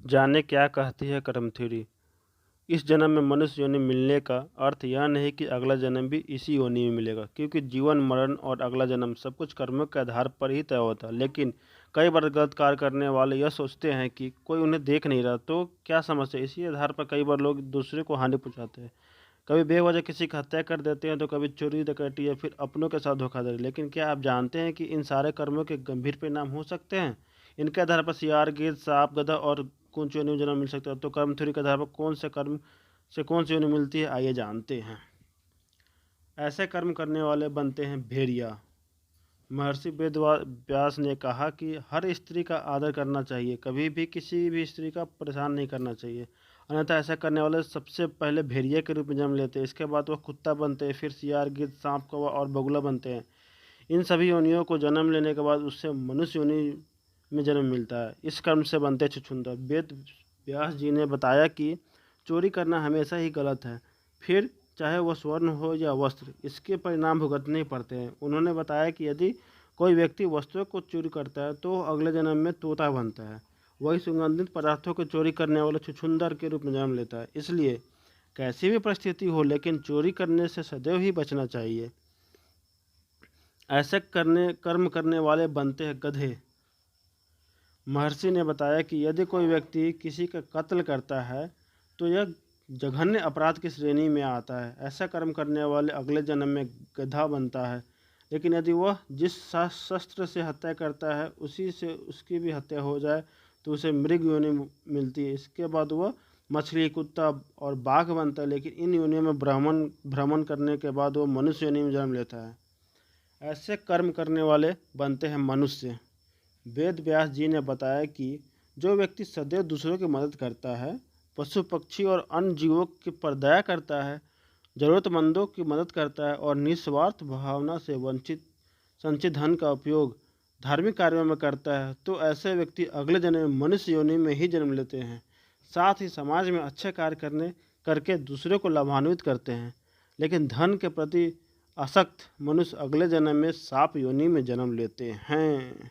जाने क्या कहती है कर्म थ्योरी। इस जन्म में मनुष्य योनि मिलने का अर्थ यह नहीं कि अगला जन्म भी इसी योनि में मिलेगा, क्योंकि जीवन मरण और अगला जन्म सब कुछ कर्मों के आधार पर ही तय होता है। लेकिन कई बार गलत कार्य करने वाले यह सोचते हैं कि कोई उन्हें देख नहीं रहा, तो क्या समस्या। इसी आधार पर कई बार लोग दूसरे को हानि पहुंचाते हैं। कभी बेवजह किसी की हत्या कर देते हैं, तो कभी चोरी डकैती या फिर अपनों के साथ धोखाधड़ी। लेकिन क्या आप जानते हैं कि इन सारे कर्मों के गंभीर परिणाम हो सकते हैं। इनके आधार पर सियार, गिद्ध, सांप, गधा और कौन योनि में जन्म मिल सकता है। तो कर्म थ्योरी के आधार पर कौन से कर्म से कौन सी योनि मिलती है, आइए जानते हैं। ऐसे कर्म करने वाले बनते हैं भेड़िया। महर्षि वेद व्यास ने कहा कि हर स्त्री का आदर करना चाहिए, कभी भी किसी भी स्त्री का परेशान नहीं करना चाहिए, अन्यथा ऐसा करने वाले सबसे पहले भेड़िया के रूप में जन्म लेते हैं। इसके बाद वह कुत्ता बनते हैं, फिर सियार, गिद्ध, सांप, कौवा और बगुला बनते हैं। इन सभी योनियों को जन्म लेने के बाद उससे मनुष्य योनि में जन्म मिलता है। इस कर्म से बनते छुछुंदर। वेद व्यास जी ने बताया कि चोरी करना हमेशा ही गलत है, फिर चाहे वह स्वर्ण हो या वस्त्र, इसके परिणाम भुगतने ही पड़ते हैं। उन्होंने बताया कि यदि कोई व्यक्ति वस्तुओं को चोरी करता है तो अगले जन्म में तोता बनता है, वही सुगंधित पदार्थों को चोरी करने वाला छुछुंदर के रूप में जन्म लेता है। इसलिए कैसी भी परिस्थिति हो, लेकिन चोरी करने से सदैव ही बचना चाहिए। ऐसे कर्म करने वाले बनते हैं गधे। महर्षि ने बताया कि यदि कोई व्यक्ति किसी का कत्ल करता है तो यह जघन्य अपराध की श्रेणी में आता है। ऐसा कर्म करने वाले अगले जन्म में गधा बनता है। लेकिन यदि वह जिस शस्त्र से हत्या करता है उसी से उसकी भी हत्या हो जाए तो उसे मृग योनि मिलती है। इसके बाद वह मछली, कुत्ता और बाघ बनता है। लेकिन इन योनियों में भ्रमण करने के बाद वह मनुष्य योनि में जन्म लेता है। ऐसे कर्म करने वाले बनते हैं मनुष्य। वेद व्यास जी ने बताया कि जो व्यक्ति सदैव दूसरों की मदद करता है, पशु पक्षी और अन्य जीवों की पर दया करता है, ज़रूरतमंदों की मदद करता है और निस्वार्थ भावना से संचित धन का उपयोग धार्मिक कार्यों में करता है, तो ऐसे व्यक्ति अगले जन्म में मनुष्य योनि में ही जन्म लेते हैं। साथ ही समाज में अच्छे कार्य करके दूसरों को लाभान्वित करते हैं। लेकिन धन के प्रति आसक्त मनुष्य अगले जन्म में सांप योनि में जन्म लेते हैं।